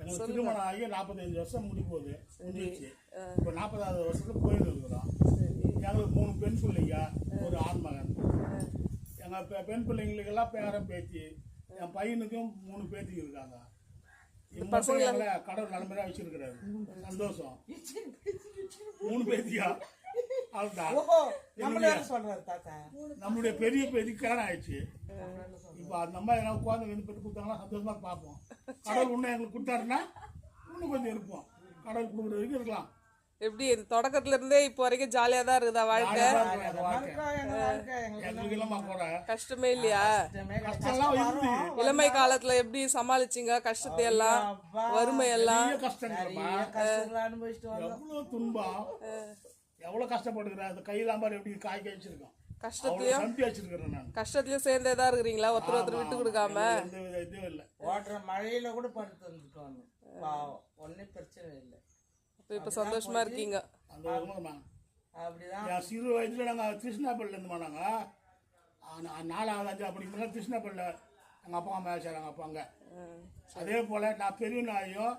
எனக்கு திருமணம் ஆகி 45 வருஷம் முடிஞ்சிச்சு. இப்போ 40வது வருஷத்துல போயிட்டு இருக்கிறோம். எங்களுக்கு 3 பெண் பிள்ளைங்க, ஒரு ஆண் மகன். எங்கள் பெண் பிள்ளைங்களுக்கெல்லாம் பேரன் பேத்தி, என் பையனுக்கும் 3 பேத்திக்கு இருக்காங்க. பசங்களை கடவுள் நலமையா வச்சிருக்கிறாரு. சந்தோஷம். 3 பேத்தியா நம்மளுடைய பெரிய பேத்தி கல்யாணம் ஆயிடுச்சு. இப்ப அந்த அம்மா ஏதாவது குழந்தை வந்து பெற்று கொடுத்தாங்கன்னா சந்தோஷமா பார்ப்போம். கடவுள் இன்னும் எங்களுக்கு கொடுத்தாருன்னா இன்னும் கொஞ்சம் இருப்போம். கடவுள் கொடுக்குற வரைக்கும் இருக்கலாம். எப்படி தொடக்கத்துல இருந்தே இப்போ வரைக்கும் ஜாலியா தான் இருக்குதா வாழ்க்கை? கஷ்டமே இல்லையா? இளமை காலத்துல எப்படி சமாளிச்சீங்க கஷ்டத்தை எல்லாம், வறுமை எல்லாம்? எவ்வளவு துன்பம், எவ்வளவு கஷ்டப்படுகிறேன். அந்த கையிலாம் பாரு எப்படி காய் வச்சிருக்கோம். கஷ்டத்துலயும் சேர்ந்தேதான் இருக்கிறீங்களா? ஒருத்தர் விட்டு கொடுக்காம? இதுவும் இல்லை. ஓடுற மழையில கூட படுத்து வந்துட்டோம். ஒன்னும் பிரச்சனை இல்லை. இப்ப சந்தோஷமா இருக்கீங்க. அப்படிதான். சிறு வயசுல நாங்க கிருஷ்ணாப்பள்ளில இருந்து போனாங்க. 4வது 5வது படிக்கும்போது கிருஷ்ணாப்பள்ளில எங்க அப்பா அம்மா வச்சாங்க. அப்பா அங்க. அதே போல நான் பெரிய நாயும்